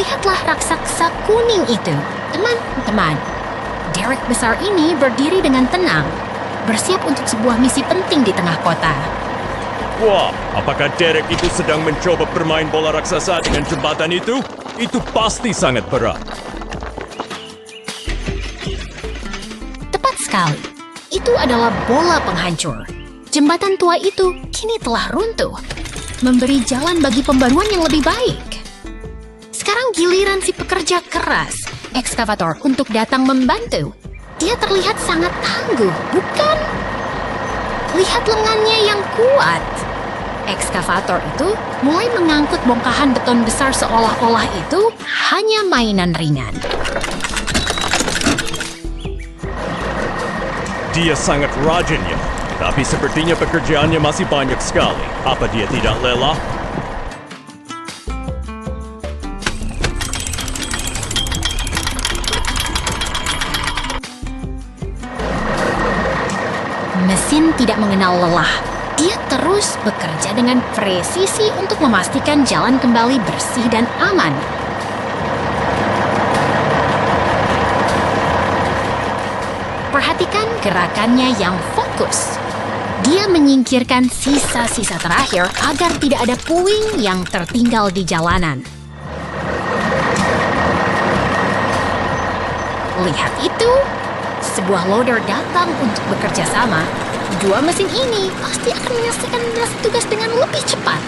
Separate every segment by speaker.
Speaker 1: Lihatlah raksasa kuning itu. Teman-teman, derek besar ini berdiri dengan tenang, bersiap untuk sebuah misi penting di tengah kota.
Speaker 2: Wah, apakah Derek itu sedang mencoba bermain bola raksasa dengan jembatan itu? Itu pasti sangat berat.
Speaker 1: Tepat sekali. Itu adalah bola penghancur. Jembatan tua itu kini telah runtuh, memberi jalan bagi pembaruan yang lebih baik. Sekarang giliran si pekerja keras, ekskavator, untuk datang membantu. Dia terlihat sangat tangguh, bukan? Lihat lengannya yang kuat. Ekskavator itu mulai mengangkut bongkahan beton besar seolah-olah itu hanya mainan ringan.
Speaker 2: Dia sangat rajin ya, tapi sepertinya pekerjaannya masih banyak sekali. Apa dia tidak lelah?
Speaker 1: Mesin tidak mengenal lelah. Dia terus bekerja dengan presisi untuk memastikan jalan kembali bersih dan aman. Perhatikan gerakannya yang fokus. Dia menyingkirkan sisa-sisa terakhir agar tidak ada puing yang tertinggal di jalanan. Lihat itu, sebuah loader datang untuk bekerja sama. Dua mesin ini pasti akan menyelesaikan tugas dengan lebih cepat.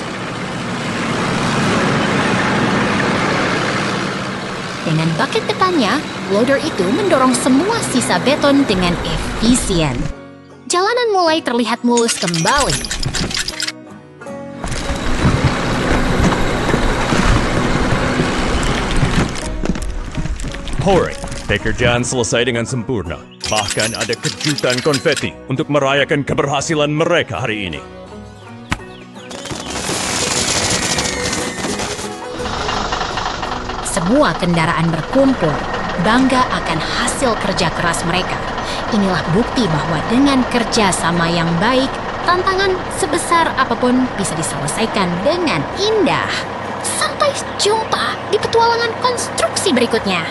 Speaker 1: Dengan bucket depannya, loader itu mendorong semua sisa beton dengan efisien. Jalanan mulai terlihat mulus kembali.
Speaker 2: Hore, pekerjaan selesai dengan sempurna. Bahkan ada kejutan konfeti untuk merayakan keberhasilan mereka hari ini.
Speaker 1: Semua kendaraan berkumpul, bangga akan hasil kerja keras mereka. Inilah bukti bahwa dengan kerja sama yang baik, tantangan sebesar apapun bisa diselesaikan dengan indah. Sampai jumpa di petualangan konstruksi berikutnya.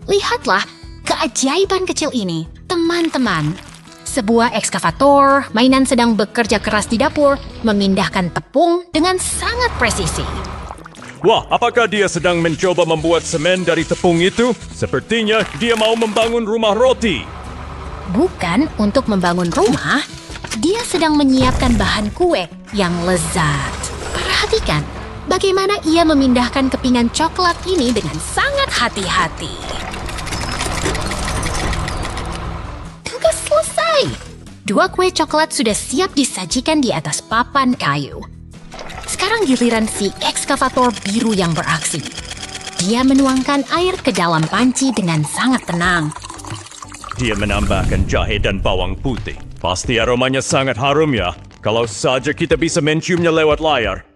Speaker 1: Lihatlah keajaiban kecil ini, teman-teman. Sebuah ekskavator, mainan sedang bekerja keras di dapur, memindahkan tepung dengan sangat presisi.
Speaker 2: Wah, apakah dia sedang mencoba membuat semen dari tepung itu? Sepertinya dia mau membangun rumah roti.
Speaker 1: Bukan untuk membangun rumah, dia sedang menyiapkan bahan kue yang lezat. Perhatikan bagaimana ia memindahkan kepingan coklat ini dengan sangat hati-hati. Tugas selesai. Dua kue coklat sudah siap disajikan di atas papan kayu. Sekarang giliran si ekskavator biru yang beraksi. Dia menuangkan air ke dalam panci dengan sangat tenang.
Speaker 2: Dia menambahkan jahe dan bawang putih. Pasti aromanya sangat harum ya. Kalau saja kita bisa menciumnya lewat layar.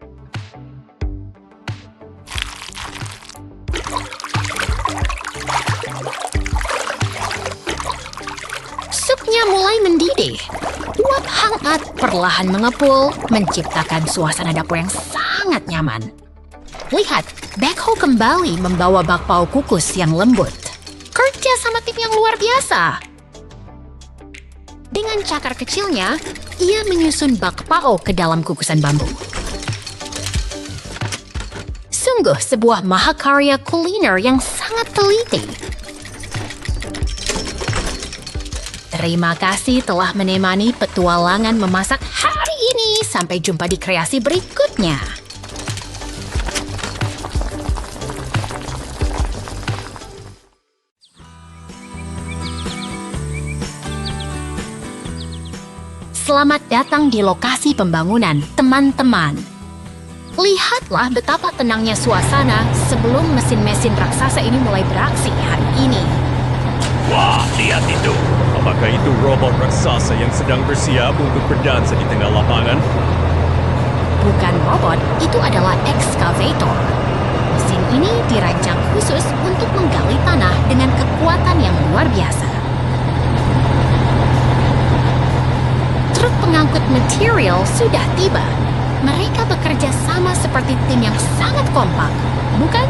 Speaker 1: Supnya mulai mendidih. Uap hangat perlahan mengepul, menciptakan suasana dapur yang sangat nyaman. Lihat, backhoe kembali membawa bakpao kukus yang lembut. Kerja sama tim yang luar biasa. Dengan cakar kecilnya, ia menyusun bakpao ke dalam kukusan bambu. Sungguh sebuah mahakarya kuliner yang sangat teliti. Terima kasih telah menemani petualangan memasak hari ini. Sampai jumpa di kreasi berikutnya. Selamat datang di lokasi pembangunan, teman-teman. Lihatlah betapa tenangnya suasana sebelum mesin-mesin raksasa ini mulai beraksi hari ini.
Speaker 2: Wah, lihat itu. Apakah itu robot raksasa yang sedang bersiap untuk berdansa di tengah lapangan?
Speaker 1: Bukan robot, itu adalah ekskavator. Mesin ini dirancang khusus untuk menggali tanah dengan kekuatan yang luar biasa. Truk pengangkut material sudah tiba. Mereka bekerja sama seperti tim yang sangat kompak, bukan?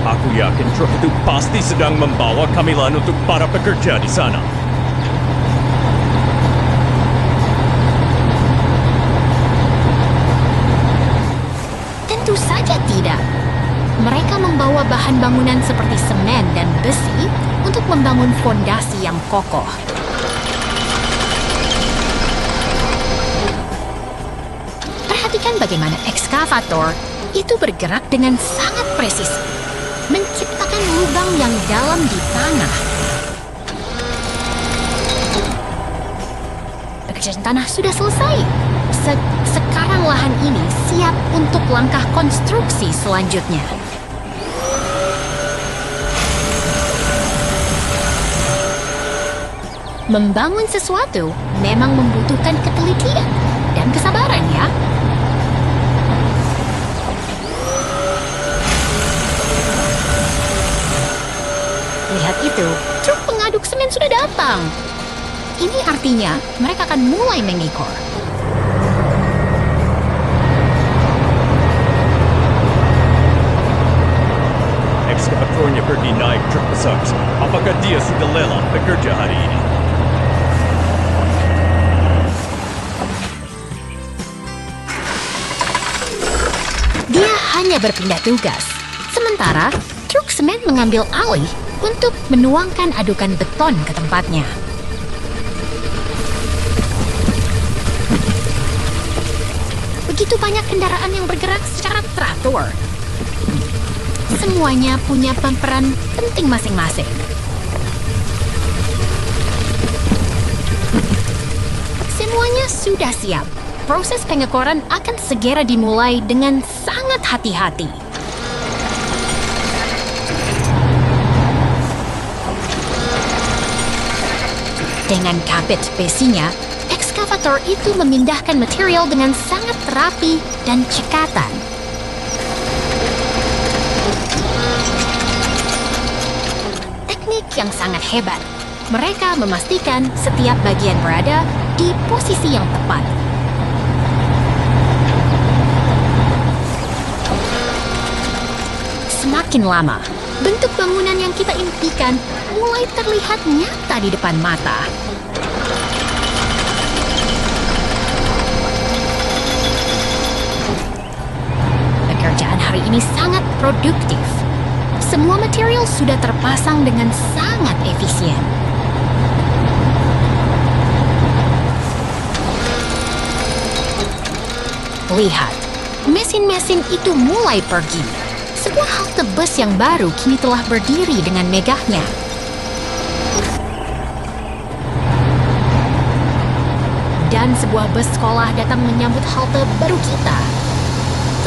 Speaker 2: Aku yakin truk itu pasti sedang membawa camilan untuk para pekerja di sana.
Speaker 1: Tentu saja tidak. Mereka membawa bahan bangunan seperti semen dan besi untuk membangun fondasi yang kokoh. Perhatikan bagaimana ekskavator itu bergerak dengan sangat presisi, menciptakan lubang yang dalam di tanah. Pekerjaan tanah sudah selesai. Sekarang lahan ini siap untuk langkah konstruksi selanjutnya. Membangun sesuatu memang membutuhkan ketelitian dan kesabaran, ya. Lihat itu, truk pengaduk semen sudah datang. Ini artinya mereka akan mulai mengikor.
Speaker 2: Ekskavatornya pergi naik truk besar. Apakah dia sudah lelah bekerja hari ini?
Speaker 1: Dia hanya berpindah tugas. Sementara, truk semen mengambil alih untuk menuangkan adukan beton ke tempatnya. Begitu banyak kendaraan yang bergerak secara teratur. Semuanya punya peran penting masing-masing. Semuanya sudah siap. Proses pengekoran akan segera dimulai dengan sangat hati-hati. Dengan kabet besinya, ekskavator itu memindahkan material dengan sangat rapi dan cekatan. Teknik yang sangat hebat. Mereka memastikan setiap bagian berada di posisi yang tepat. Semakin lama, bentuk bangunan yang kita impikan mulai terlihat nyata di depan mata. Pekerjaan hari ini sangat produktif. Semua material sudah terpasang dengan sangat efisien. Lihat, mesin-mesin itu mulai pergi. Sebuah halte bus yang baru kini telah berdiri dengan megahnya. Dan sebuah bus sekolah datang menyambut halte baru kita.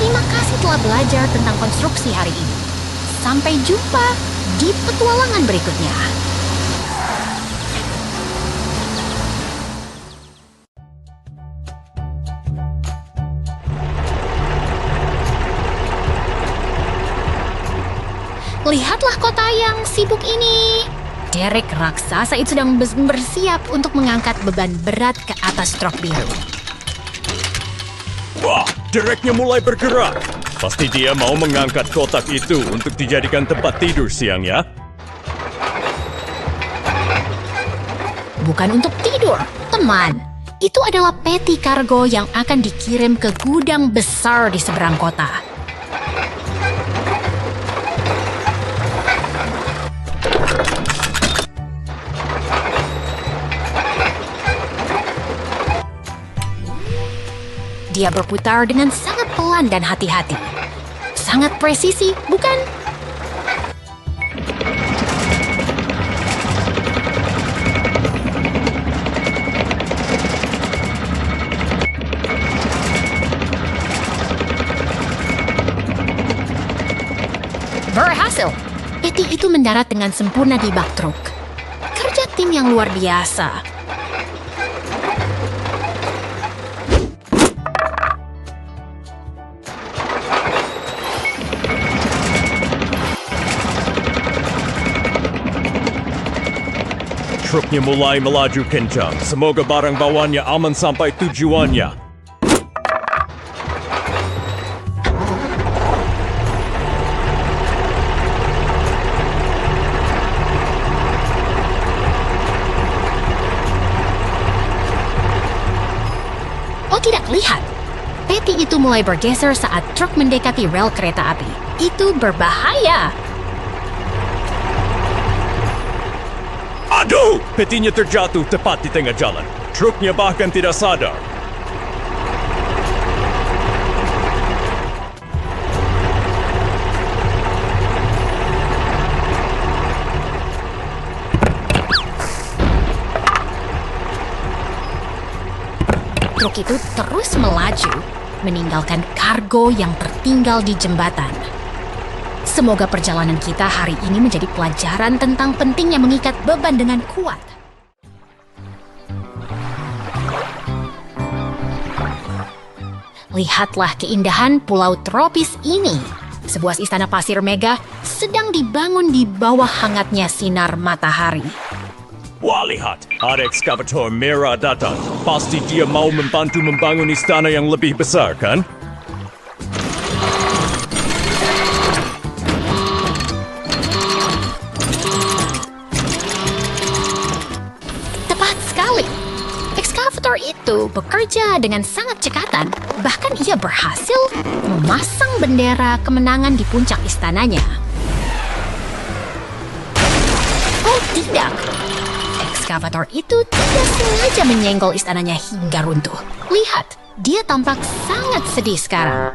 Speaker 1: Terima kasih telah belajar tentang konstruksi hari ini. Sampai jumpa di petualangan berikutnya. Lihatlah kota yang sibuk ini. Derek raksasa itu sedang bersiap untuk mengangkat beban berat ke atas truk biru.
Speaker 2: Wah, Dereknya mulai bergerak. Pasti dia mau mengangkat kotak itu untuk dijadikan tempat tidur siang, ya?
Speaker 1: Bukan untuk tidur, teman. Itu adalah peti kargo yang akan dikirim ke gudang besar di seberang kota. Dia berputar dengan sangat pelan dan hati-hati. Sangat presisi, bukan? Berhasil! Peti itu mendarat dengan sempurna di bak truk. Kerja tim yang luar biasa.
Speaker 2: truknya mulai melaju kencang. Semoga barang bawaannya aman sampai tujuannya.
Speaker 1: Oh tidak, lihat. Peti itu mulai bergeser saat truk mendekati rel kereta api. Itu berbahaya.
Speaker 2: Aduh! Petinya terjatuh tepat di tengah jalan. Truknya bahkan tidak sadar.
Speaker 1: Truk itu terus melaju, meninggalkan kargo yang tertinggal di jembatan. Semoga perjalanan kita hari ini menjadi pelajaran tentang pentingnya mengikat beban dengan kuat. Lihatlah keindahan pulau tropis ini. Sebuah istana pasir megah sedang dibangun di bawah hangatnya sinar matahari.
Speaker 2: Wah, lihat. Ada ekskavator merah datang. Pasti dia mau membantu membangun istana yang lebih besar, kan?
Speaker 1: Tepat sekali. Ekskavator itu bekerja dengan sangat cekatan. Bahkan ia berhasil memasang bendera kemenangan di puncak istananya. Oh tidak. Ekskavator itu tidak sengaja menyenggol istananya hingga runtuh. Lihat, dia tampak sangat sedih sekarang.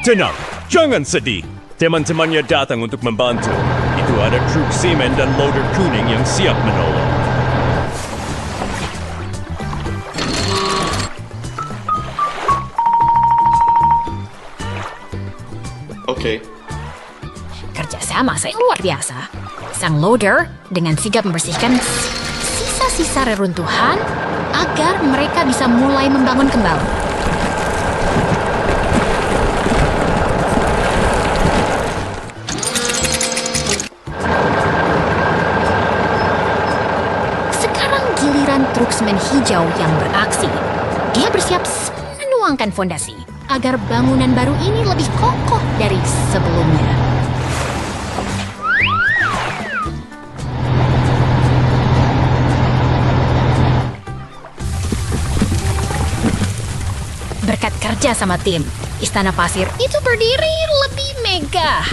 Speaker 2: Tenang, jangan sedih. Teman-temannya datang untuk membantu. Itu ada truk semen dan loader kuning yang siap menolong.
Speaker 3: Oke.
Speaker 1: Kerjasama saya luar biasa. Sang loader dengan sigap membersihkan sisa-sisa reruntuhan agar mereka bisa mulai membangun kembali. Sekarang giliran truk semen hijau yang beraksi. Dia bersiap menuangkan fondasi agar bangunan baru ini lebih kokoh dari sebelumnya. Berkat kerja sama tim, istana pasir itu berdiri lebih megah.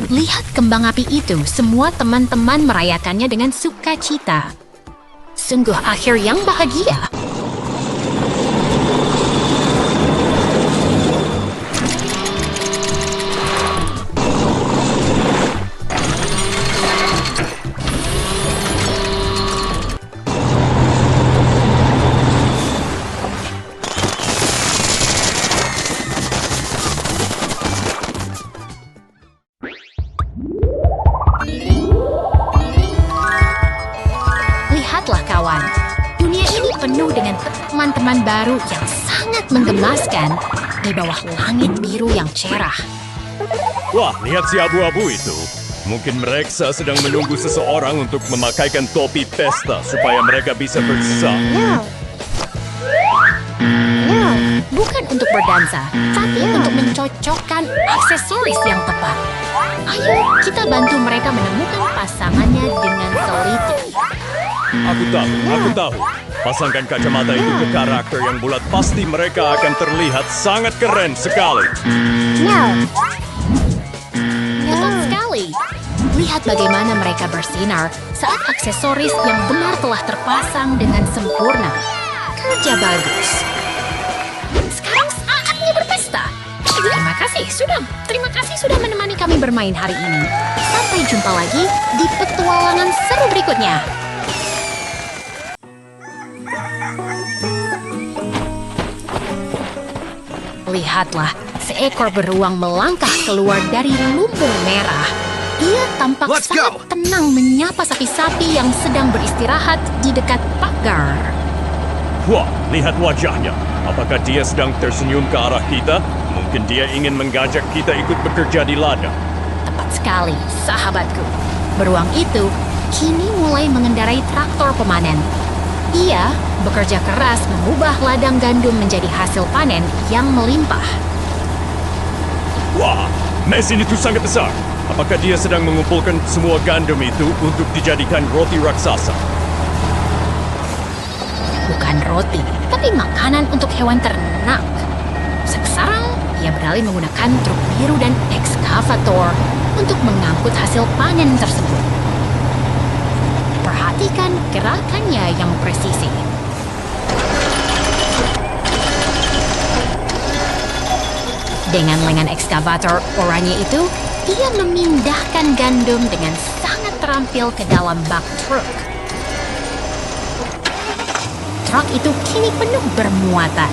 Speaker 1: Lihat kembang api itu, semua teman-teman merayakannya dengan sukacita. Sungguh akhir yang bahagia. Lihatlah kawan, dunia ini penuh dengan teman-teman baru yang sangat menggemaskan di bawah langit biru yang cerah.
Speaker 2: Wah, lihat si abu-abu itu. Mungkin mereka sedang menunggu seseorang untuk memakaikan topi pesta supaya mereka bisa bersama.
Speaker 1: Bukan untuk berdansa, tapi untuk mencocokkan aksesoris yang tepat. Ayo, kita bantu mereka menemukan pasangannya dengan teliti.
Speaker 2: Aku tahu. Pasangkan kacamata itu ke karakter yang bulat, pasti mereka akan terlihat sangat keren sekali.
Speaker 1: Tepat sekali. Lihat bagaimana mereka bersinar saat aksesoris yang benar telah terpasang dengan sempurna. Kerja bagus. Sekarang saatnya berpesta. Terima kasih sudah menemani kami bermain hari ini. Sampai jumpa lagi di petualangan seru berikutnya. Lihatlah, seekor beruang melangkah keluar dari lumbung merah. Ia tampak sangat tenang menyapa sapi-sapi yang sedang beristirahat di dekat pagar.
Speaker 2: Wah, lihat wajahnya. Apakah dia sedang tersenyum ke arah kita? Mungkin Mungkin dia ingin mengajak kita ikut bekerja di ladang.
Speaker 1: Tepat sekali, sahabatku. Beruang itu kini mulai mengendarai traktor pemanen. Ia bekerja keras mengubah ladang gandum menjadi hasil panen yang melimpah.
Speaker 2: Wah, mesin itu sangat besar. Apakah dia sedang mengumpulkan semua gandum itu untuk dijadikan roti raksasa?
Speaker 1: Bukan roti, tapi makanan untuk hewan ternak. Sekarang, ia beralih menggunakan truk biru dan ekskavator untuk mengangkut hasil panen tersebut. Perhatikan gerakannya yang presisi. Dengan lengan ekskavator oranye itu, ia memindahkan gandum dengan sangat terampil ke dalam bak truk. Truk itu kini penuh bermuatan.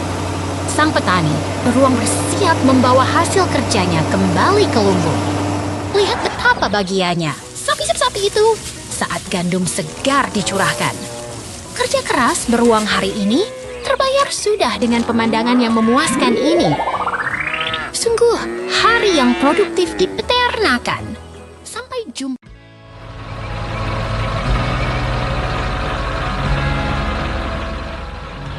Speaker 1: Sang petani beruang bersiap membawa hasil kerjanya kembali ke lumbung. Lihat betapa bahagianya sapi-sapi itu saat gandum segar dicurahkan. Kerja keras beruang hari ini terbayar sudah dengan pemandangan yang memuaskan ini. Sungguh hari yang produktif di peternakan. Sampai jumpa.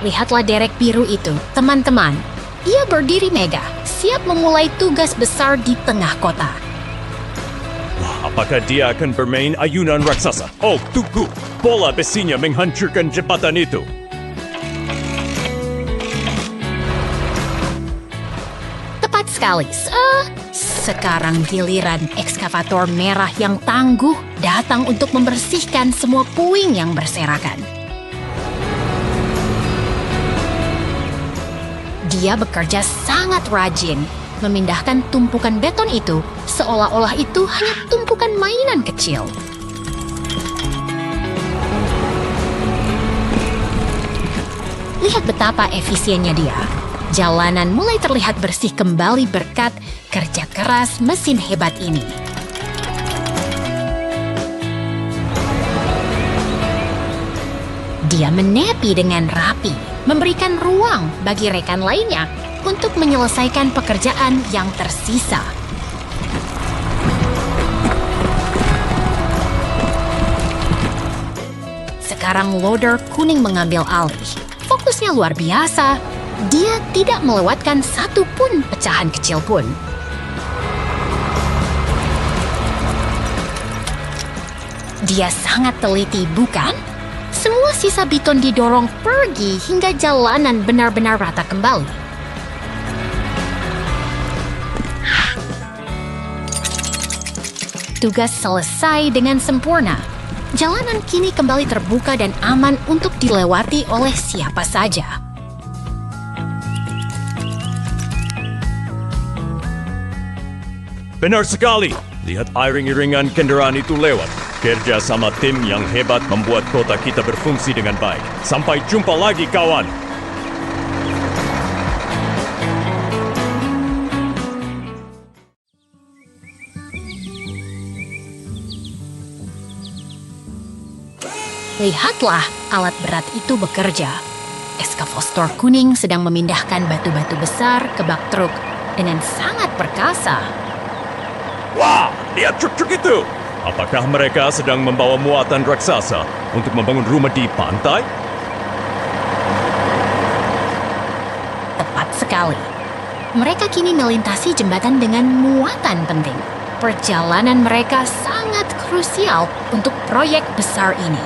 Speaker 1: Lihatlah derek biru itu, teman-teman. Ia berdiri megah, siap memulai tugas besar di tengah kota.
Speaker 2: Wah, apakah dia akan bermain ayunan raksasa? Oh, tunggu. Bola besinya menghancurkan jembatan itu.
Speaker 1: Tepat sekali. Sekarang giliran ekskavator merah yang tangguh datang untuk membersihkan semua puing yang berserakan. Dia bekerja sangat rajin, memindahkan tumpukan beton itu seolah-olah itu hanya tumpukan mainan kecil. Lihat betapa efisiennya dia. Jalanan mulai terlihat bersih kembali berkat kerja keras mesin hebat ini. Dia menepi dengan rapi, memberikan ruang bagi rekan lainnya untuk menyelesaikan pekerjaan yang tersisa. Sekarang loader kuning mengambil alih. Fokusnya luar biasa. Dia tidak melewatkan satu pun pecahan kecil pun. Dia sangat teliti, bukan? Semua sisa beton didorong pergi hingga jalanan benar-benar rata kembali. Tugas selesai dengan sempurna. Jalanan kini kembali terbuka dan aman untuk dilewati oleh siapa saja.
Speaker 2: Benar sekali. Lihat iring-iringan kendaraan itu lewat. Kerja sama tim yang hebat membuat kota kita berfungsi dengan baik. Sampai jumpa lagi, kawan.
Speaker 1: Lihatlah, alat berat itu bekerja. Ekskavator kuning sedang memindahkan batu-batu besar ke bak truk dengan sangat perkasa.
Speaker 2: Wah, lihat truk-truk itu. Apakah mereka sedang membawa muatan raksasa untuk membangun rumah di pantai?
Speaker 1: Tepat sekali. Mereka kini melintasi jembatan dengan muatan penting. Perjalanan mereka sangat krusial untuk proyek besar ini.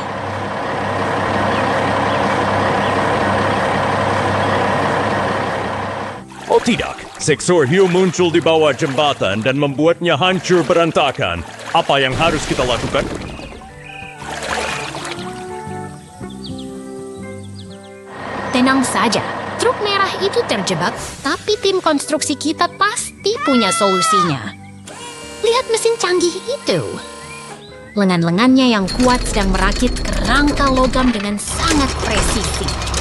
Speaker 2: Oh tidak, seksor hiu muncul di bawah jembatan dan membuatnya hancur berantakan. Apa yang harus kita lakukan?
Speaker 1: Tenang saja, truk merah itu terjebak, tapi tim konstruksi kita pasti punya solusinya. Lihat mesin canggih itu. Lengan-lengannya yang kuat sedang merakit kerangka logam dengan sangat presisi.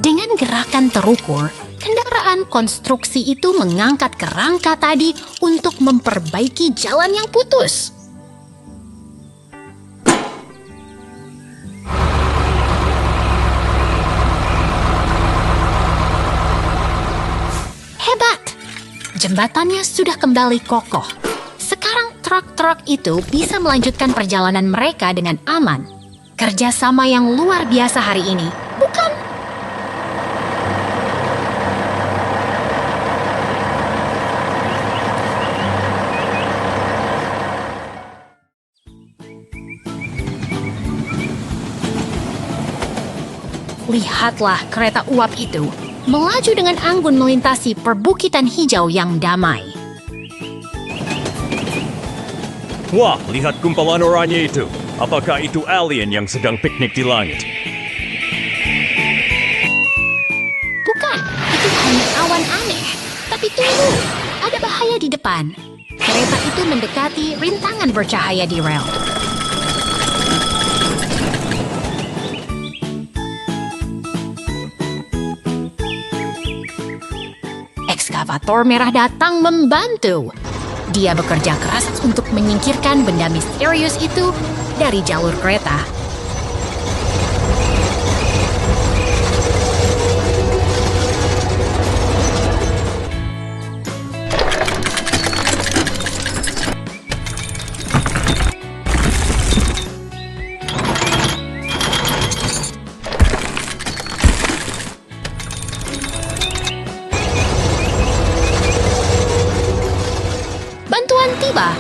Speaker 1: Dengan gerakan terukur, kendaraan konstruksi itu mengangkat kerangka tadi untuk memperbaiki jalan yang putus. Jembatannya sudah kembali kokoh. Sekarang truk-truk itu bisa melanjutkan perjalanan mereka dengan aman. Kerjasama yang luar biasa hari ini, bukan? Lihatlah kereta uap itu melaju dengan anggun melintasi perbukitan hijau yang damai.
Speaker 2: Wah, lihat gumpalan oranye itu. Apakah itu alien yang sedang piknik di langit?
Speaker 1: Bukan, itu hanya awan aneh. Tapi tunggu, ada bahaya di depan. Kereta itu mendekati rintangan bercahaya di rel. Ekskavator merah datang membantu. Dia bekerja keras untuk menyingkirkan benda misterius itu dari jalur kereta. Tiba,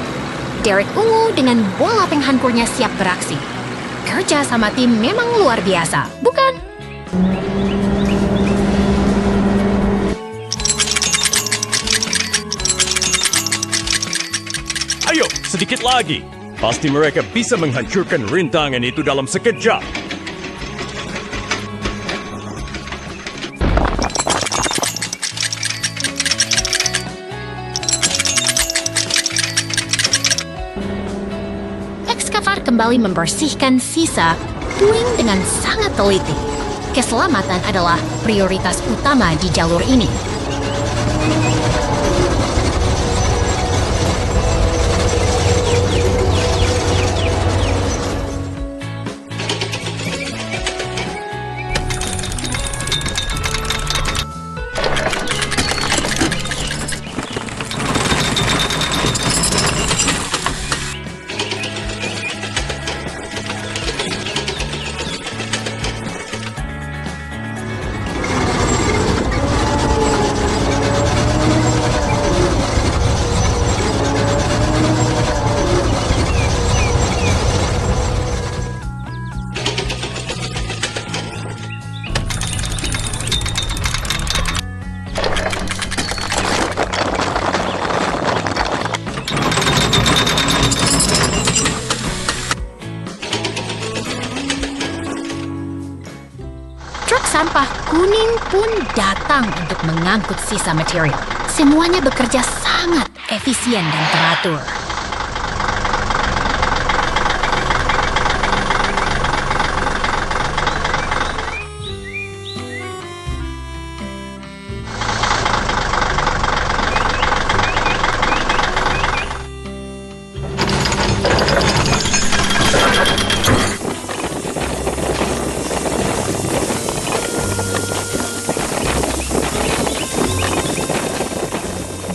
Speaker 1: Derek ungu dengan bola penghancurnya siap beraksi. Kerja sama tim memang luar biasa, bukan?
Speaker 2: Ayo, sedikit lagi. Pasti mereka bisa menghancurkan rintangan itu dalam sekejap.
Speaker 1: Ekskavator kembali membersihkan sisa puing dengan sangat teliti. Keselamatan adalah prioritas utama di jalur ini. Truk sampah kuning pun datang untuk mengangkut sisa material. Semuanya bekerja sangat efisien dan teratur.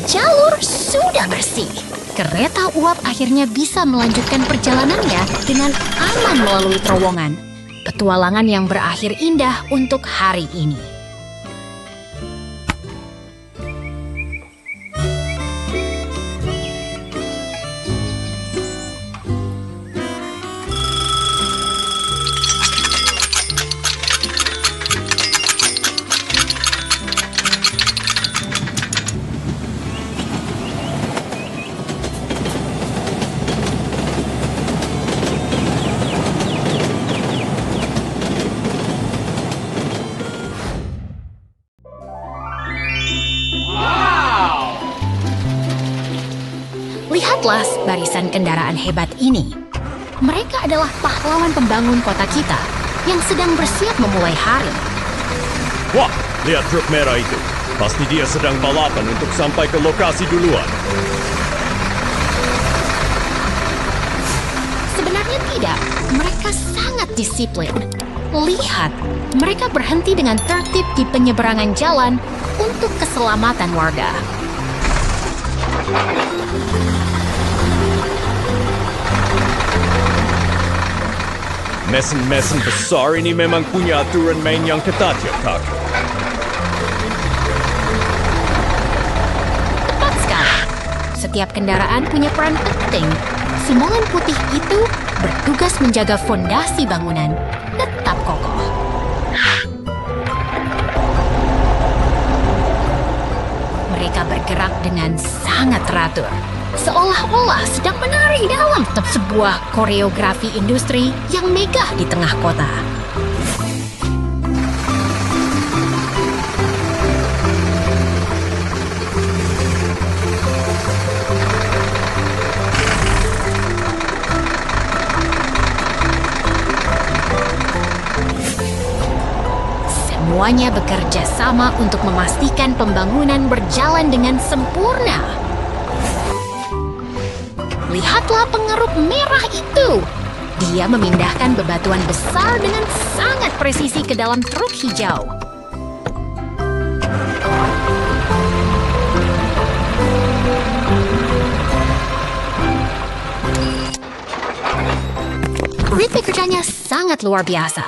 Speaker 1: Jalur sudah bersih. Kereta uap akhirnya bisa melanjutkan perjalanannya dengan aman melalui terowongan. Petualangan yang berakhir indah untuk hari ini. Lihatlah barisan kendaraan hebat ini. Mereka adalah pahlawan pembangun kota kita yang sedang bersiap memulai hari.
Speaker 2: Wah, lihat truk merah itu. Pasti dia sedang balapan untuk sampai ke lokasi duluan.
Speaker 1: Sebenarnya tidak, mereka sangat disiplin. Lihat, mereka berhenti dengan tertib di penyeberangan jalan untuk keselamatan warga.
Speaker 2: Mesin-mesin besar ini memang punya aturan main yang ketat ya, Kak.
Speaker 1: Tepat sekali. Setiap kendaraan punya peran penting. Si molen putih itu bertugas menjaga fondasi bangunan tetap kokoh. Mereka bergerak dengan sangat teratur, seolah-olah sedang menari dalam sebuah koreografi industri yang megah di tengah kota. Semuanya bekerja sama untuk memastikan pembangunan berjalan dengan sempurna. Lihatlah pengeruk merah itu. Dia memindahkan bebatuan besar dengan sangat presisi ke dalam truk hijau. Ritme kerjanya sangat luar biasa.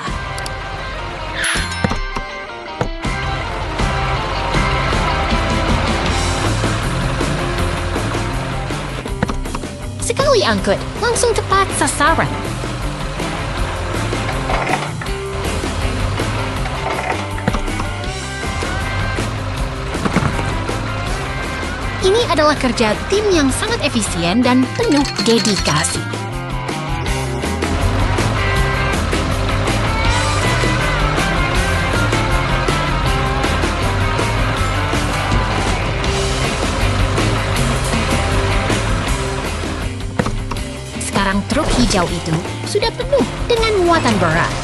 Speaker 1: Sekali angkut, langsung tepat sasaran. Ini adalah kerja tim yang sangat efisien dan penuh dedikasi. Sekarang truk hijau itu sudah penuh dengan muatan berat.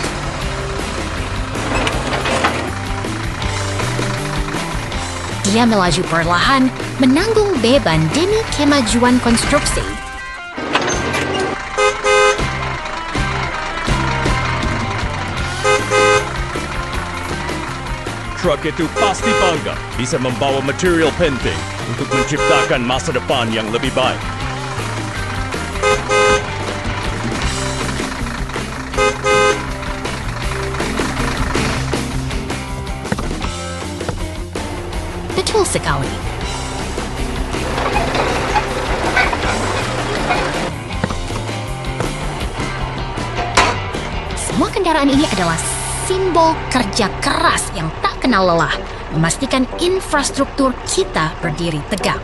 Speaker 1: Dia melaju perlahan, menanggung beban demi kemajuan konstruksi.
Speaker 2: Truk itu pasti bangga bisa membawa material penting untuk menciptakan masa depan yang lebih baik.
Speaker 1: Betul sekali. Semua kendaraan ini adalah simbol kerja keras yang tak kenal lelah, memastikan infrastruktur kita berdiri tegak.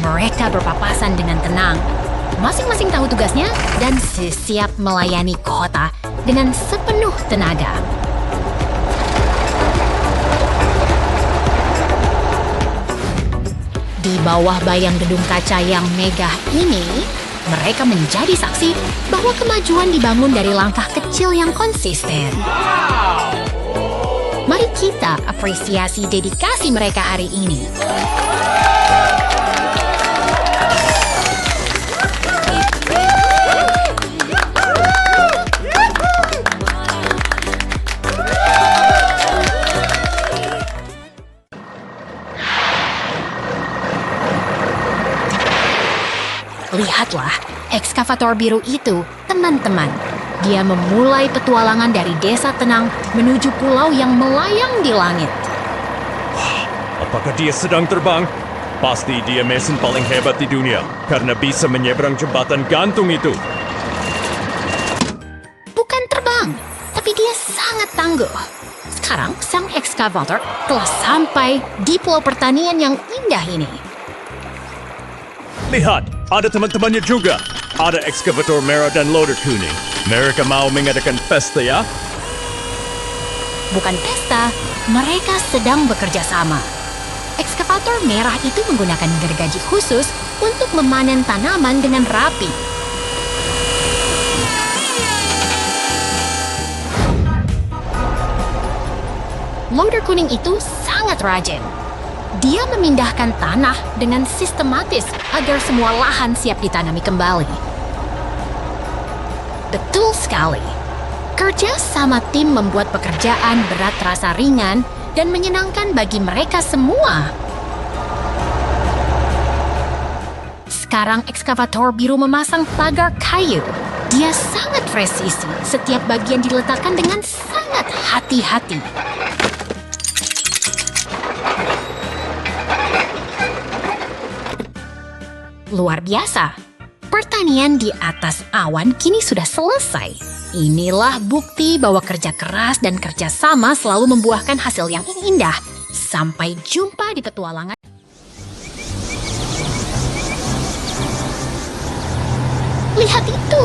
Speaker 1: Mereka berpapasan dengan tenang, masing-masing tahu tugasnya dan siap melayani kota dengan sepenuh tenaga. Di bawah bayang gedung kaca yang megah ini, mereka menjadi saksi bahwa kemajuan dibangun dari langkah kecil yang konsisten. Mari kita apresiasi dedikasi mereka hari ini. Lihatlah, ekskavator biru itu, teman-teman. Dia memulai petualangan dari desa tenang menuju pulau yang melayang di langit.
Speaker 2: Apakah dia sedang terbang? Pasti dia mesin paling hebat di dunia karena bisa menyeberang jembatan gantung itu.
Speaker 1: Bukan terbang, tapi dia sangat tangguh. Sekarang, sang ekskavator telah sampai di pulau pertanian yang indah ini.
Speaker 2: Lihat, ada teman-temannya juga. Ada ekskavator merah dan loader kuning. Mereka mau mengadakan pesta ya?
Speaker 1: Bukan pesta, mereka sedang bekerja sama. Ekskavator merah itu menggunakan gergaji khusus untuk memanen tanaman dengan rapi. Loader kuning itu sangat rajin. Dia memindahkan tanah dengan sistematis agar semua lahan siap ditanami kembali. Betul sekali. Kerja sama tim membuat pekerjaan berat terasa ringan dan menyenangkan bagi mereka semua. Sekarang ekskavator biru memasang pagar kayu. Dia sangat presisi. Setiap bagian diletakkan dengan sangat hati-hati. Luar biasa. Pertanian di atas awan kini sudah selesai. Inilah bukti bahwa kerja keras dan kerja sama selalu membuahkan hasil yang indah. Sampai jumpa di petualangan. Lihat itu!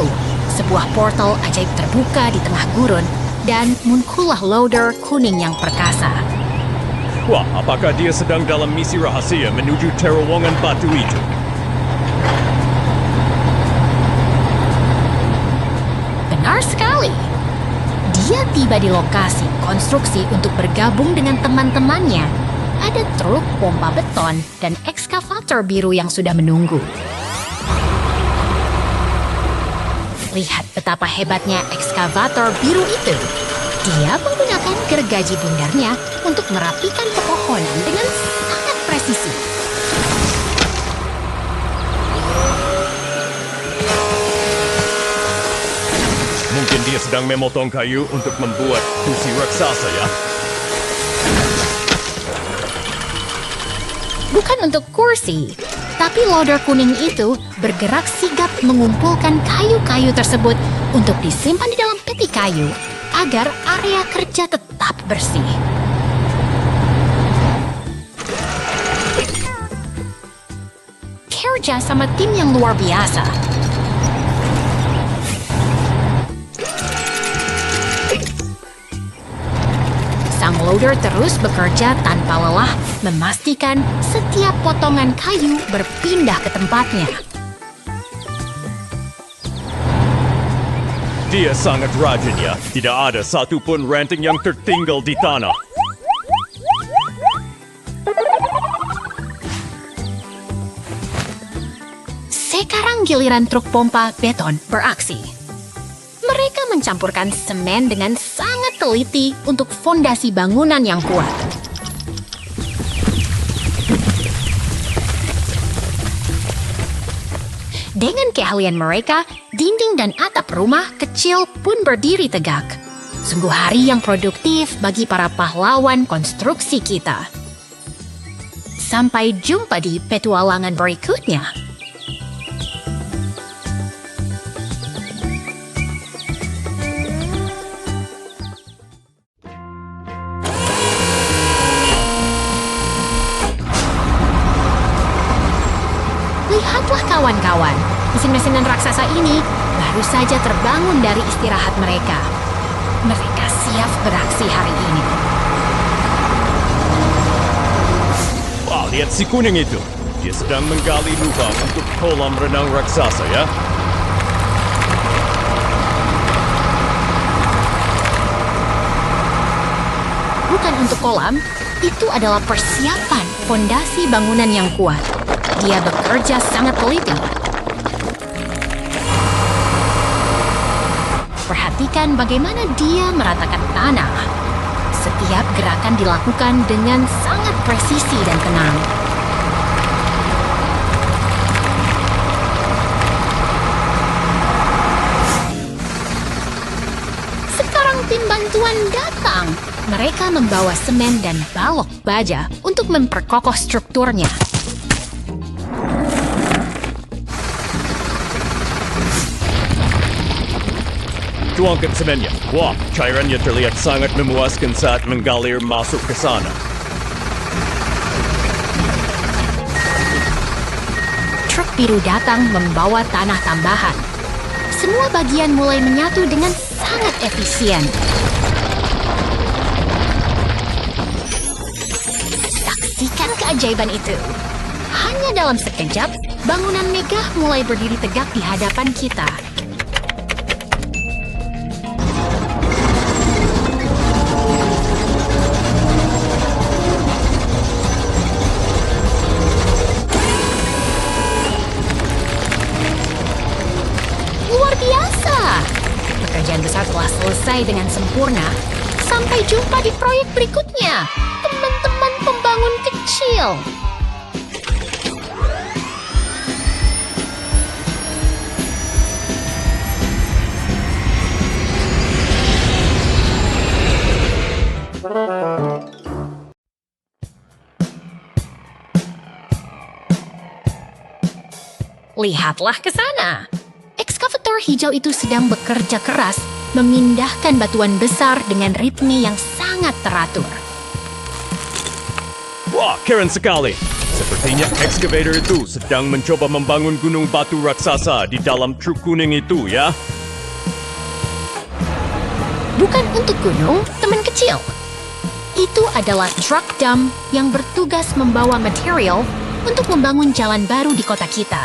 Speaker 1: Sebuah portal ajaib terbuka di tengah gurun dan muncullah loader kuning yang perkasa.
Speaker 2: Wah, apakah dia sedang dalam misi rahasia menuju terowongan batu itu?
Speaker 1: Benar sekali. Dia tiba di lokasi konstruksi untuk bergabung dengan teman-temannya. Ada truk pompa beton dan ekskavator biru yang sudah menunggu. Lihat betapa hebatnya ekskavator biru itu. Dia menggunakan gergaji bundarnya untuk merapikan pepohonan dengan sangat presisi.
Speaker 2: Mungkin dia sedang memotong kayu untuk membuat kursi raksasa ya?
Speaker 1: Bukan untuk kursi, tapi loader kuning itu bergerak sigap mengumpulkan kayu-kayu tersebut untuk disimpan di dalam peti kayu agar area kerja tetap bersih. Kerja sama tim yang luar biasa. Sang loader terus bekerja tanpa lelah, memastikan setiap potongan kayu berpindah ke tempatnya.
Speaker 2: Dia sangat rajin ya. Tidak ada satupun ranting yang tertinggal di tanah.
Speaker 1: Sekarang giliran truk pompa beton beraksi. Mereka mencampurkan semen dengan sangat teliti untuk fondasi bangunan yang kuat. Dengan keahlian mereka, dinding dan atap rumah kecil pun berdiri tegak. Sungguh hari yang produktif bagi para pahlawan konstruksi kita. Sampai jumpa di petualangan berikutnya. Lihatlah kawan-kawan, mesin-mesinan raksasa ini baru saja terbangun dari istirahat mereka. Mereka siap beraksi hari ini.
Speaker 2: Wah, lihat si kuning itu. Dia sedang menggali lubang untuk kolam renang raksasa ya.
Speaker 1: Bukan untuk kolam, itu adalah persiapan fondasi bangunan yang kuat. Dia bekerja sangat teliti. Perhatikan bagaimana dia meratakan tanah. Setiap gerakan dilakukan dengan sangat presisi dan tenang. Sekarang tim bantuan datang. Mereka membawa semen dan balok baja untuk memperkokoh strukturnya.
Speaker 2: Tuangkan semennya. Wah, cairannya terlihat sangat memuaskan saat mengalir masuk ke sana.
Speaker 1: Truk biru datang membawa tanah tambahan. Semua bagian mulai menyatu dengan sangat efisien. Saksikan keajaiban itu. Hanya dalam sekejap, bangunan megah mulai berdiri tegak di hadapan kita. Pekerjaan besar telah selesai dengan sempurna. Sampai jumpa di proyek berikutnya. kecil. Lihatlah ke sana. Ekskavator hijau itu sedang bekerja keras memindahkan batuan besar dengan ritme yang sangat teratur.
Speaker 2: Wah, keren sekali. Sepertinya excavator itu sedang mencoba membangun gunung batu raksasa di dalam truk kuning itu, ya?
Speaker 1: Bukan untuk gunung, teman kecil. Itu adalah truk dump yang bertugas membawa material untuk membangun jalan baru di kota kita.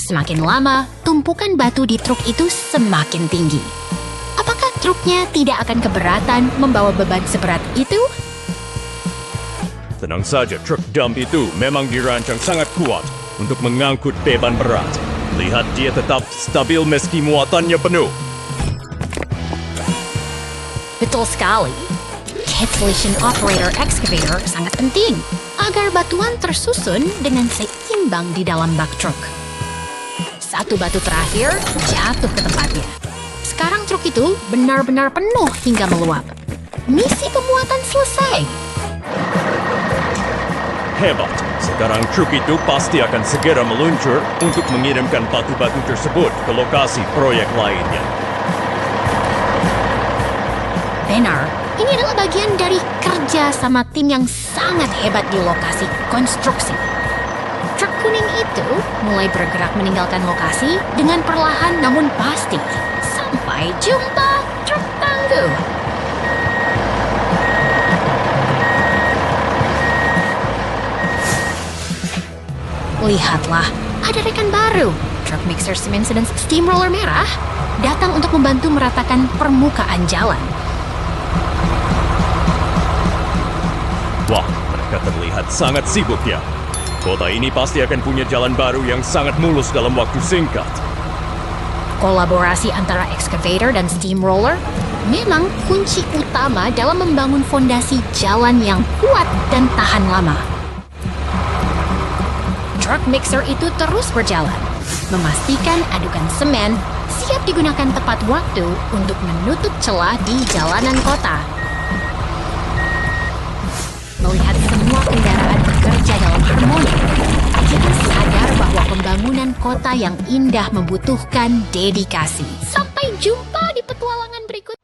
Speaker 1: Semakin lama, tumpukan batu di truk itu semakin tinggi. Apakah truknya tidak akan keberatan membawa beban seberat itu?
Speaker 2: Tenang saja, truk dump itu memang dirancang sangat kuat untuk mengangkut beban berat. Lihat dia tetap stabil meski muatannya penuh.
Speaker 1: Betul sekali. Catch-collision operator excavator sangat penting agar batuan tersusun dengan seimbang di dalam bak truk. Satu batu terakhir jatuh ke tempatnya. Sekarang truk itu benar-benar penuh hingga meluap. Misi pemuatan selesai.
Speaker 2: Hebat. Sekarang truk itu pasti akan segera meluncur untuk mengirimkan batu-batu tersebut ke lokasi proyek lainnya.
Speaker 1: Benar, ini adalah bagian dari kerja sama tim yang sangat hebat di lokasi konstruksi. Truk kuning itu mulai bergerak meninggalkan lokasi dengan perlahan namun pasti. Sampai jumpa, truk tangguh. Lihatlah, ada rekan baru. Truk mixer semen dan steamroller merah datang untuk membantu meratakan permukaan jalan.
Speaker 2: Wah, mereka terlihat sangat sibuk ya. Kota ini pasti akan punya jalan baru yang sangat mulus dalam waktu singkat.
Speaker 1: Kolaborasi antara excavator dan steamroller memang kunci utama dalam membangun fondasi jalan yang kuat dan tahan lama. Truk mixer itu terus berjalan, memastikan adukan semen siap digunakan tepat waktu untuk menutup celah di jalanan kota. Melihat semua kendaraan bekerja dalam harmoni, kita sadar bahwa pembangunan kota yang indah membutuhkan dedikasi. Sampai jumpa di petualangan berikut.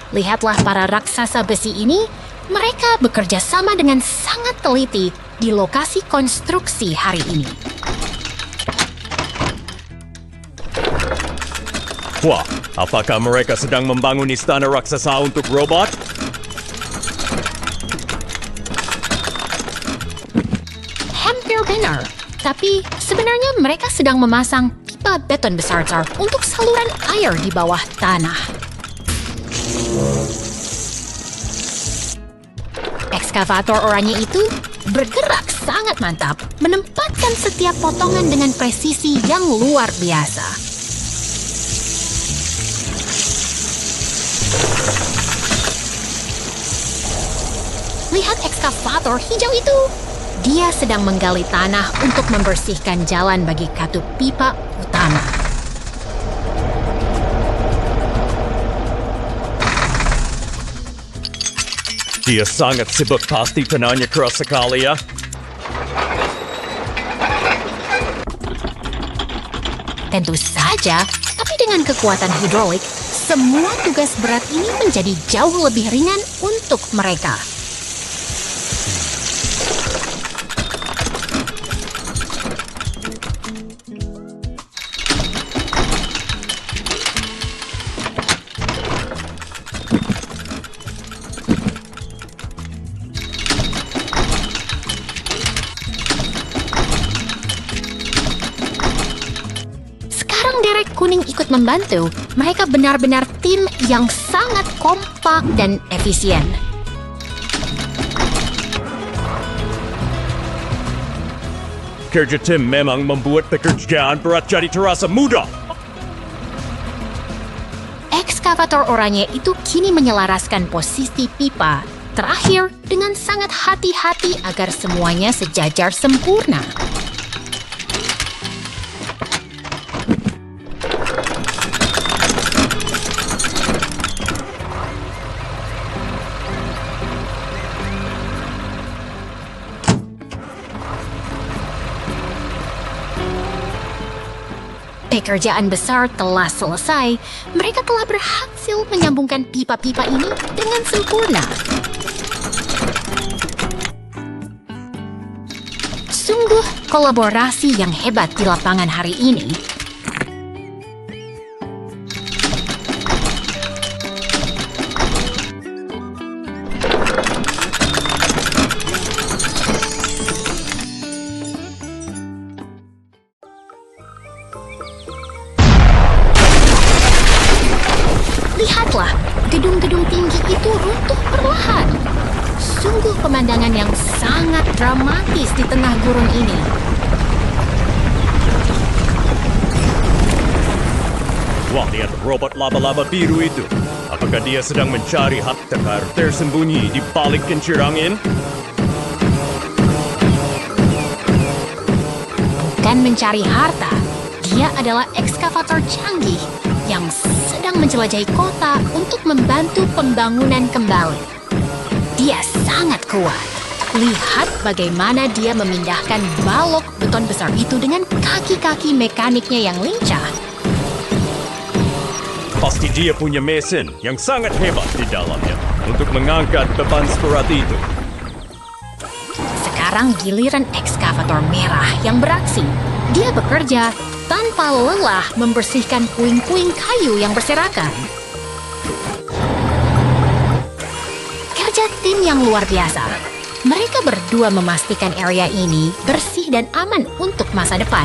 Speaker 1: Lihatlah para raksasa besi ini, mereka bekerja sama dengan sangat teliti di lokasi konstruksi hari ini.
Speaker 2: Wah, apakah mereka sedang membangun istana raksasa untuk robot?
Speaker 1: Hampir benar, tapi sebenarnya mereka sedang memasang pipa beton besar untuk saluran air di bawah tanah. Ekskavator oranye itu bergerak sangat mantap, menempatkan setiap potongan dengan presisi yang luar biasa. Lihat ekskavator hijau itu. Dia sedang menggali tanah untuk membersihkan jalan bagi katup pipa utama.
Speaker 2: Dia sangat sibuk, pasti tenanya keras sekali ya.
Speaker 1: Tentu saja, tapi dengan kekuatan hidrolik, semua tugas berat ini menjadi jauh lebih ringan untuk mereka. Derek kuning ikut membantu. Mereka benar-benar tim yang sangat kompak dan efisien.
Speaker 2: Kerja tim memang membuat pekerjaan berat jadi terasa mudah.
Speaker 1: ekskavator oranye itu kini menyelaraskan posisi pipa terakhir dengan sangat hati-hati agar semuanya sejajar sempurna. Pekerjaan besar telah selesai. Mereka telah berhasil menyambungkan pipa-pipa ini dengan sempurna. Sungguh kolaborasi yang hebat di lapangan hari ini. Lihatlah, gedung-gedung tinggi itu runtuh perlahan. Sungguh pemandangan yang sangat dramatis di tengah gurun ini.
Speaker 2: Wah, lihat robot laba-laba biru itu. Apakah dia sedang mencari harta tersembunyi di balik kincir angin?
Speaker 1: Bukan mencari harta, dia adalah ekskavator canggih yang sedang menjelajahi kota untuk membantu pembangunan kembali. Dia sangat kuat. Lihat bagaimana dia memindahkan balok beton besar itu dengan kaki-kaki mekaniknya yang lincah.
Speaker 2: Pasti dia punya mesin yang sangat hebat di dalamnya untuk mengangkat beban seberat itu.
Speaker 1: Sekarang giliran ekskavator merah yang beraksi. Dia bekerja tanpa lelah membersihkan puing-puing kayu yang berserakan. Kerja tim yang luar biasa. Mereka berdua memastikan area ini bersih dan aman untuk masa depan.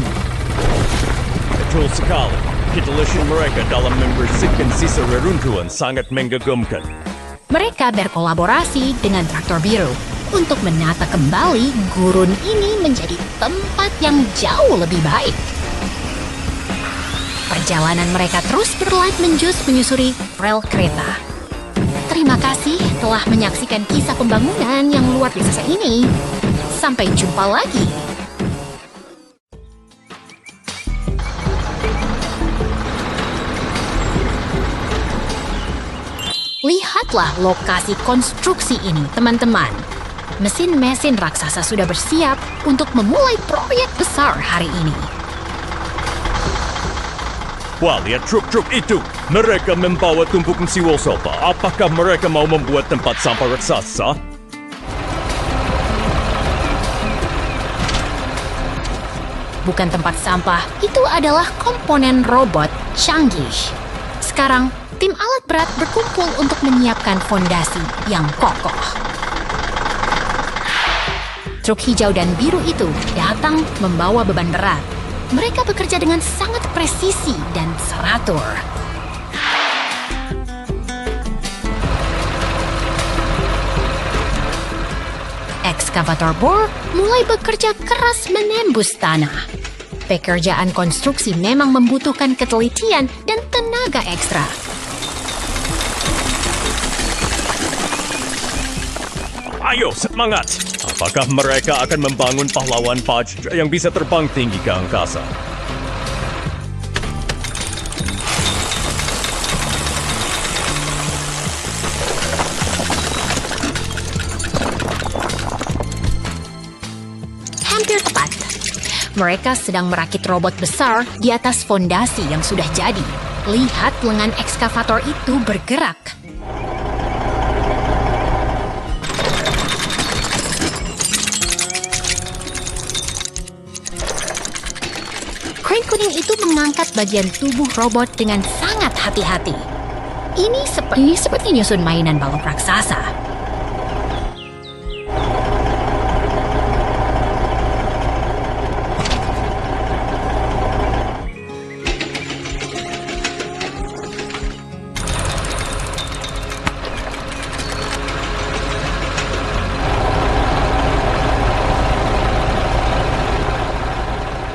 Speaker 2: Betul sekali. Ketulusan mereka dalam membersihkan sisa reruntuhan sangat mengagumkan.
Speaker 1: Mereka berkolaborasi dengan traktor biru untuk menata kembali gurun ini menjadi tempat yang jauh lebih baik. Perjalanan mereka terus berlanjut menyusuri rel kereta. Terima kasih telah menyaksikan kisah pembangunan yang luar biasa ini. Sampai jumpa lagi. Lihatlah lokasi konstruksi ini, teman-teman. Mesin-mesin raksasa sudah bersiap untuk memulai proyek besar hari ini.
Speaker 2: Wah, lihat truk-truk itu. Mereka membawa tumpukan siwal sampah. Apakah mereka mau membuat tempat sampah raksasa?
Speaker 1: Bukan tempat sampah, itu adalah komponen robot canggih. Sekarang, tim alat berat berkumpul untuk menyiapkan fondasi yang kokoh. Truk hijau dan biru itu datang membawa beban berat. Mereka bekerja dengan sangat presisi dan teratur. Ekskavator bor mulai bekerja keras menembus tanah. Pekerjaan konstruksi memang membutuhkan ketelitian dan tenaga ekstra.
Speaker 2: Ayo, semangat! Apakah mereka akan membangun pahlawan Paj yang bisa terbang tinggi ke angkasa?
Speaker 1: Hampir tepat. Mereka sedang merakit robot besar di atas fondasi yang sudah jadi. Lihat lengan ekskavator itu bergerak. Crane kuning itu mengangkat bagian tubuh robot dengan sangat hati-hati. Ini seperti nyusun mainan balok raksasa.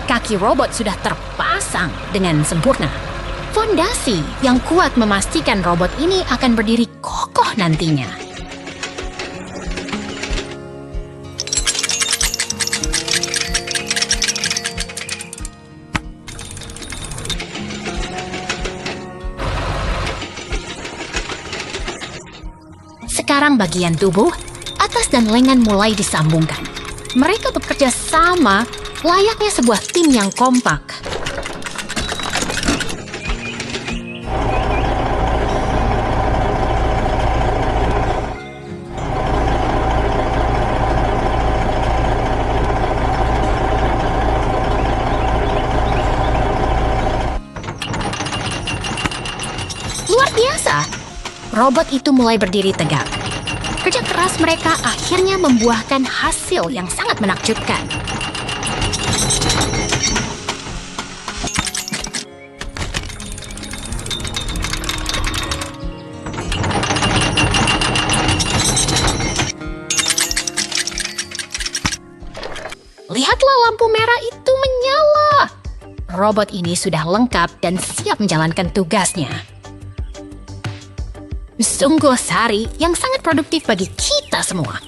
Speaker 1: Kaki robot sudah terpasang dengan sempurna. Fondasi yang kuat memastikan robot ini akan berdiri kokoh nantinya. Sekarang bagian tubuh, atas dan lengan mulai disambungkan. Mereka bekerja sama layaknya sebuah tim yang kompak. Luar biasa! Robot itu mulai berdiri tegak. Kerja keras mereka akhirnya membuahkan hasil yang sangat menakjubkan. Lihatlah, lampu merah itu menyala. Robot ini sudah lengkap dan siap menjalankan tugasnya. Sungguh hari yang sangat produktif bagi kita semua.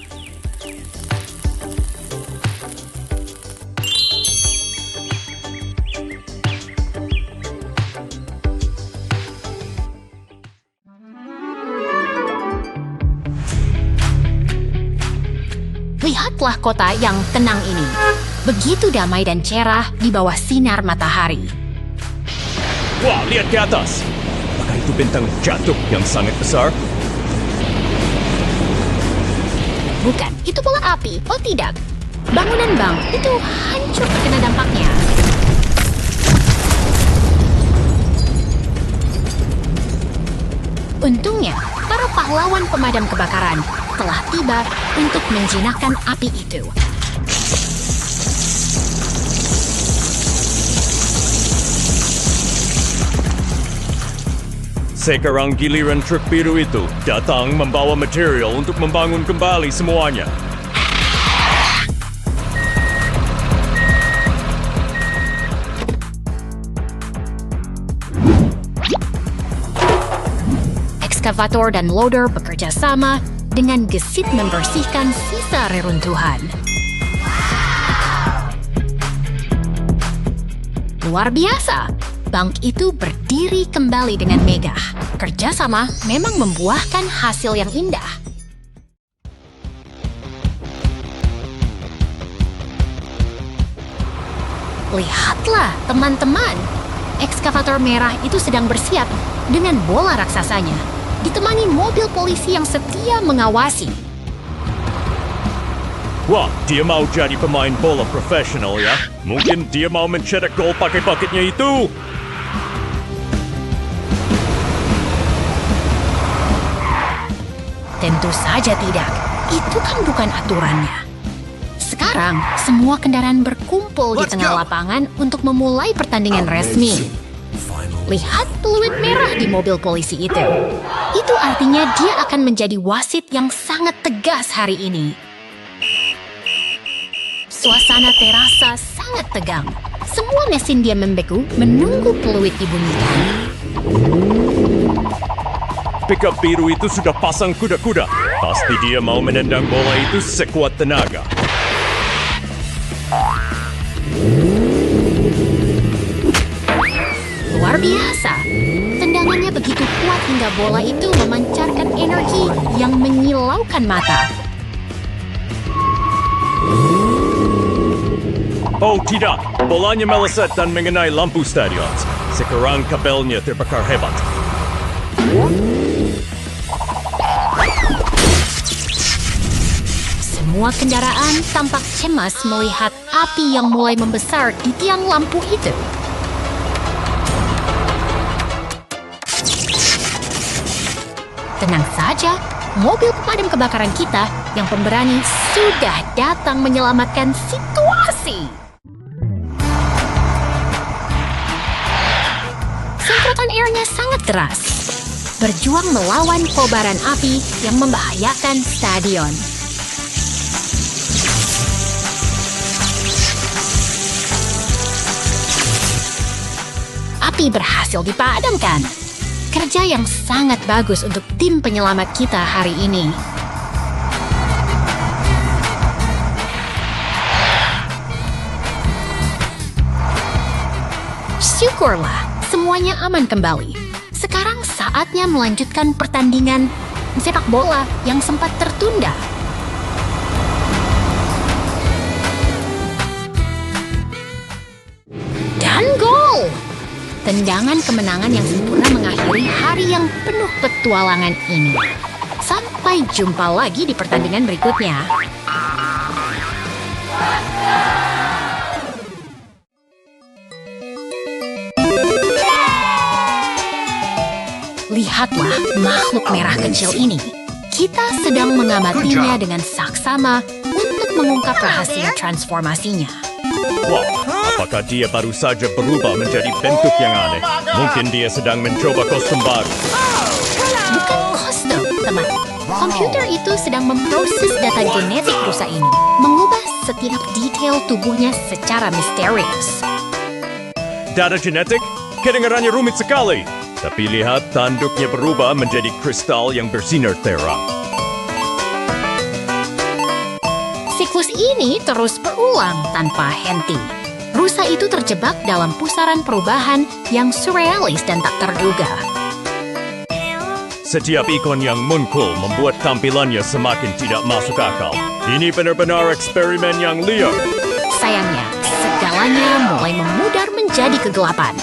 Speaker 1: Lihatlah kota yang tenang ini. Begitu damai dan cerah di bawah sinar matahari.
Speaker 2: Wah, lihat ke atas. Apakah itu bintang jatuh yang sangat besar?
Speaker 1: Bukan, itu bola api. Oh tidak, bangunan bank itu hancur terkena dampaknya. Untungnya, para pahlawan pemadam kebakaran telah tiba untuk menjinakkan api itu.
Speaker 2: Sekarang giliran truk biru itu datang membawa material untuk membangun kembali semuanya.
Speaker 1: Ekskavator dan loader bekerja sama dengan gesit membersihkan sisa reruntuhan. Luar biasa! Bank itu berdiri kembali dengan megah. Kerjasama memang membuahkan hasil yang indah. Lihatlah, teman-teman. Ekskavator merah itu sedang bersiap dengan bola raksasanya, ditemani mobil polisi yang setia mengawasi.
Speaker 2: Wah, dia mau jadi pemain bola profesional ya? Mungkin dia mau mencetak gol pakai bucketnya itu.
Speaker 1: Tentu saja tidak. Itu kan bukan aturannya. Sekarang, semua kendaraan berkumpul di tengah lapangan untuk memulai pertandingan resmi. Lihat peluit merah di mobil polisi itu. Itu artinya dia akan menjadi wasit yang sangat tegas hari ini. Suasana terasa sangat tegang. Semua mesin dia membeku menunggu peluit dibunyikan.
Speaker 2: Pickup biru itu sudah pasang kuda-kuda. Pasti dia mau menendang bola itu sekuat tenaga.
Speaker 1: Luar biasa. Tendangannya begitu kuat hingga bola itu memancarkan energi yang menyilaukan mata.
Speaker 2: Oh tidak, bolanya meleset dan mengenai lampu stadion. Sekarang kabelnya terbakar hebat.
Speaker 1: Semua kendaraan tampak cemas melihat api yang mulai membesar di tiang lampu itu. Tenang saja, mobil pemadam kebakaran kita yang pemberani sudah datang menyelamatkan situasi. Semprotan airnya sangat deras, berjuang melawan kobaran api yang membahayakan stadion. Api api berhasil dipadamkan. Kerja yang sangat bagus untuk tim penyelamat kita hari ini. Syukurlah, semuanya aman kembali. Sekarang saatnya melanjutkan pertandingan sepak bola yang sempat tertunda. Dan gol! Tendangan kemenangan yang sempurna mengakhiri hari yang penuh petualangan ini. Sampai jumpa lagi di pertandingan berikutnya. Lihatlah makhluk merah kecil ini. Kita sedang mengamatinya dengan saksama untuk mengungkap rahasia transformasinya.
Speaker 2: Wah, apakah dia baru saja berubah menjadi bentuk yang aneh? Mungkin dia sedang mencoba kostum baru.
Speaker 1: Bukan kostum, teman. Komputer itu sedang memproses data genetik rusa ini, mengubah setiap detail tubuhnya secara misterius.
Speaker 2: Data genetik? Kedengarannya rumit sekali. Tapi lihat, tanduknya berubah menjadi kristal yang bersinar terang.
Speaker 1: Siklus ini terus berulang tanpa henti. Rusa itu terjebak dalam pusaran perubahan yang surrealis dan tak terduga.
Speaker 2: Setiap ikon yang muncul membuat tampilannya semakin tidak masuk akal. Ini benar-benar eksperimen yang liar.
Speaker 1: Sayangnya, segalanya mulai memudar menjadi kegelapan.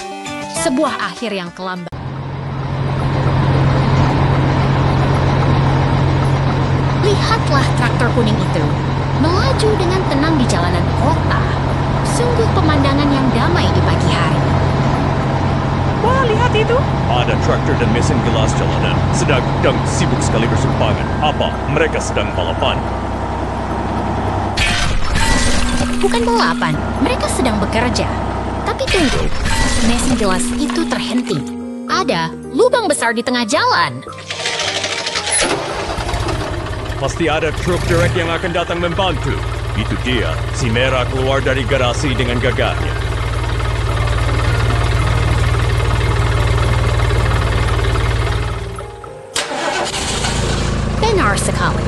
Speaker 1: Sebuah akhir yang kelam. Lihatlah traktor kuning itu, melaju dengan tenang di jalanan kota. Sungguh pemandangan yang damai di pagi hari.
Speaker 3: Wah, lihat itu.
Speaker 2: Ada traktor dan mesin gelas jalanan sedang sibuk sekali berseberangan. Apa? Mereka sedang balapan.
Speaker 1: Bukan balapan, mereka sedang bekerja. Tapi tunggu, mesin gelas itu terhenti. Ada lubang besar di tengah jalan.
Speaker 2: Pasti ada truk direct yang akan datang membantu. Itu dia, si merah keluar dari garasi dengan gagahnya.
Speaker 1: Benar sekali.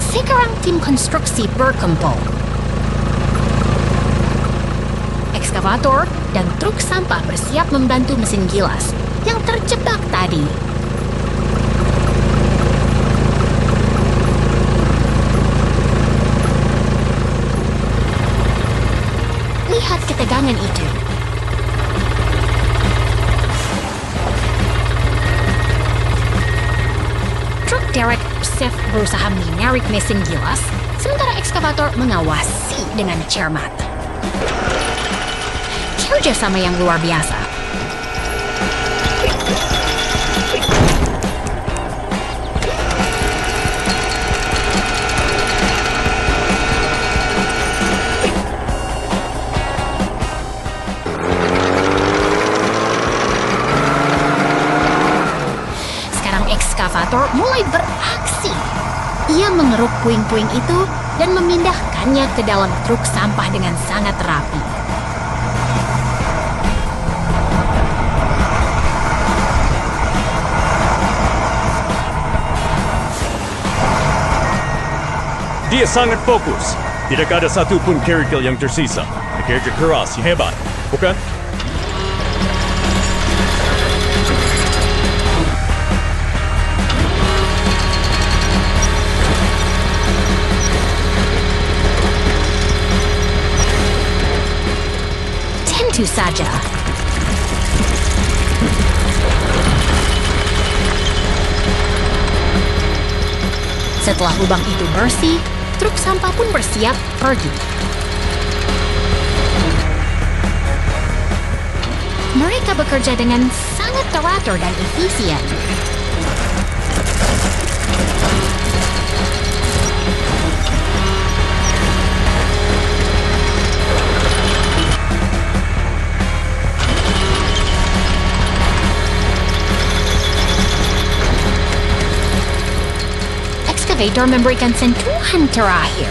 Speaker 1: Sekarang tim konstruksi berkumpul. Ekskavator dan truk sampah bersiap membantu mesin gilas yang terjebak tadi. Lihat ketegangan itu. Truk derek Seth berusaha menarik mesin gilas, sementara ekskavator mengawasi dengan cermat. Kerjasama yang luar biasa. Ekskavator mulai beraksi. Ia mengeruk puing-puing itu dan memindahkannya ke dalam truk sampah dengan sangat rapi.
Speaker 2: Dia sangat fokus. Tidak ada satupun kerikil yang tersisa. Kerja keras yang hebat, bukan?
Speaker 1: Tentu saja. Setelah lubang itu bersih, truk sampah pun bersiap pergi. Mereka bekerja dengan sangat teratur dan efisien. Excavator memberikan sentuhan terakhir.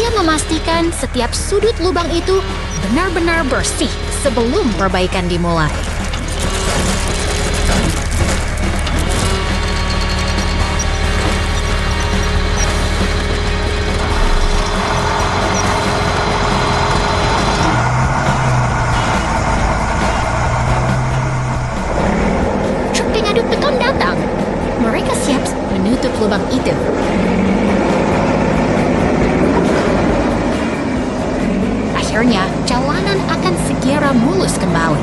Speaker 1: Dia memastikan setiap sudut lubang itu benar-benar bersih sebelum perbaikan dimulai. Truk pengaduk beton datang. Mereka siap menutup lubang itu. Akhirnya, jalanan akan segera mulus kembali.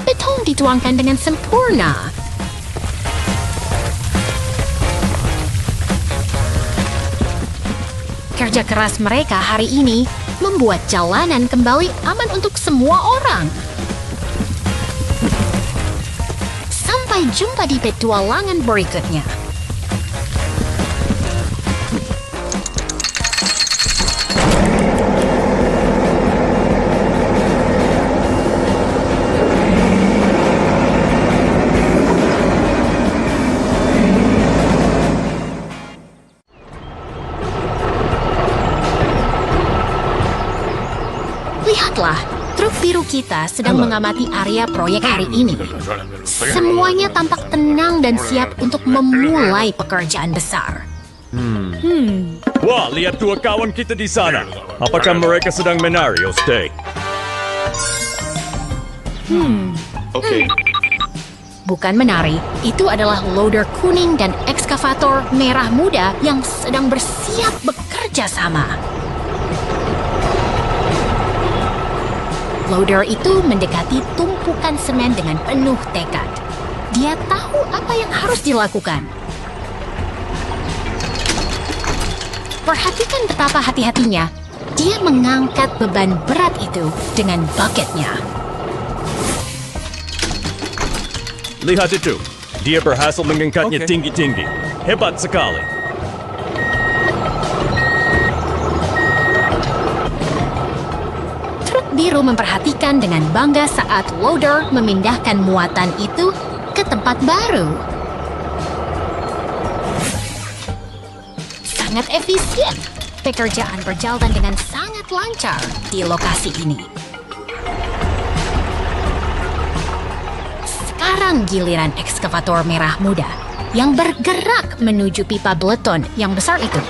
Speaker 1: Beton dituangkan dengan sempurna. Kerja keras mereka hari ini membuat jalanan kembali aman untuk semua orang. Sampai jumpa di petualangan berikutnya. Lihatlah, truk biru kita sedang mengamati area proyek hari ini. Semuanya tampak tenang dan siap untuk memulai pekerjaan besar.
Speaker 2: Wah, lihat dua kawan kita di sana. Apakah mereka sedang menari, Oste?
Speaker 1: Bukan menari, itu adalah loader kuning dan ekskavator merah muda yang sedang bersiap bekerja sama. Loader itu mendekati tumpukan semen dengan penuh tekad. Dia tahu apa yang harus dilakukan. Perhatikan betapa hati-hatinya. Dia mengangkat beban berat itu dengan bucketnya.
Speaker 2: Lihat itu. Dia berhasil mengangkatnya tinggi-tinggi. Hebat sekali.
Speaker 1: Biru memperhatikan dengan bangga saat loader memindahkan muatan itu ke tempat baru. Sangat efisien. Pekerjaan berjalan dengan sangat lancar di lokasi ini. Sekarang giliran ekskavator merah muda yang bergerak menuju pipa beleton yang besar itu.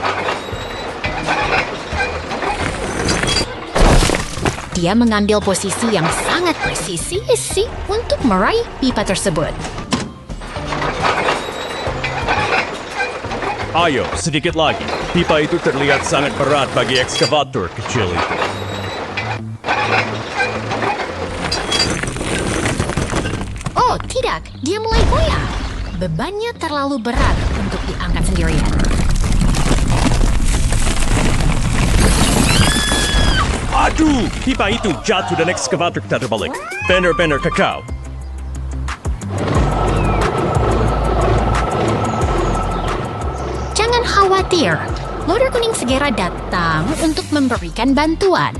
Speaker 1: Dia mengambil posisi yang sangat presisi untuk meraih pipa tersebut.
Speaker 2: Ayo, sedikit lagi. Pipa itu terlihat sangat berat bagi ekskavator kecil itu.
Speaker 1: Oh, tidak. Dia mulai goyah. Bebannya terlalu berat untuk diangkat sendirian.
Speaker 2: Aduh, pipa itu jatuh dan ekskavator kita terbalik. Benar-benar kacau.
Speaker 1: Jangan khawatir, loader kuning segera datang untuk memberikan bantuan.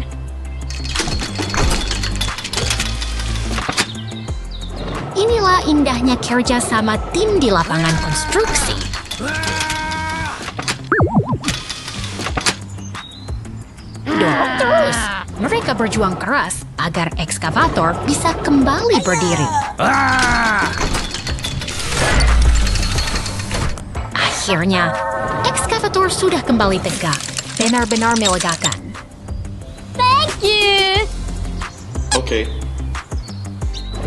Speaker 1: Inilah indahnya kerja sama tim di lapangan konstruksi. Dorong terus. Mereka berjuang keras agar ekskavator bisa kembali berdiri. Akhirnya, ekskavator sudah kembali tegak. Benar-benar melegakan. Thank you!
Speaker 4: Oke.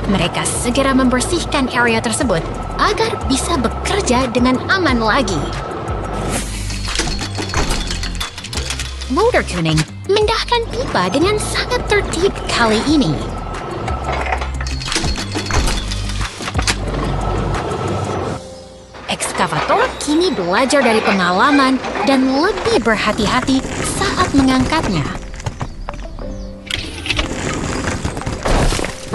Speaker 1: Mereka segera membersihkan area tersebut agar bisa bekerja dengan aman lagi. Loader kuning memindahkan pipa dengan sangat tertib kali ini. Ekskavator kini belajar dari pengalaman dan lebih berhati-hati saat mengangkatnya.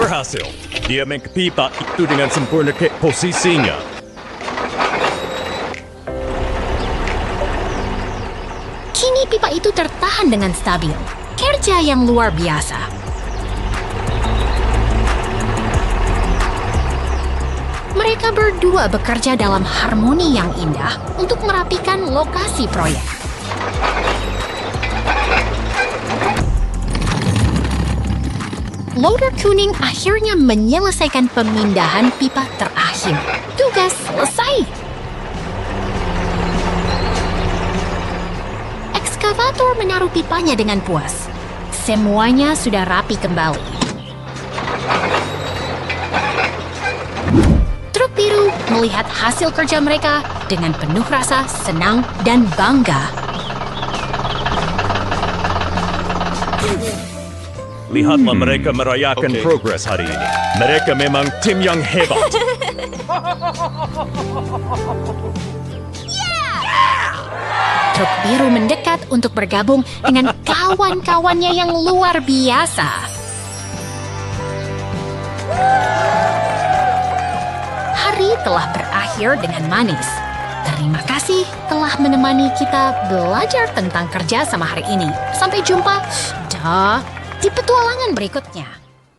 Speaker 2: Berhasil. Dia mengangkat pipa itu dengan sempurna ke posisinya.
Speaker 1: Kini pipa itu tertahan dengan stabil. Kerja yang luar biasa. Mereka berdua bekerja dalam harmoni yang indah untuk merapikan lokasi proyek. Loader kuning akhirnya menyelesaikan pemindahan pipa terakhir. Tugas selesai. Ekskavator menaruh pipanya dengan puas. Semuanya sudah rapi kembali. Truk biru melihat hasil kerja mereka dengan penuh rasa senang dan bangga.
Speaker 2: Lihatlah mereka merayakan progres hari ini. Mereka memang tim yang hebat.
Speaker 1: Truk biru mendekat untuk bergabung dengan kawan-kawannya yang luar biasa. Hari telah berakhir dengan manis. Terima kasih telah menemani kita belajar tentang kerja sama hari ini. Sampai jumpa di petualangan berikutnya.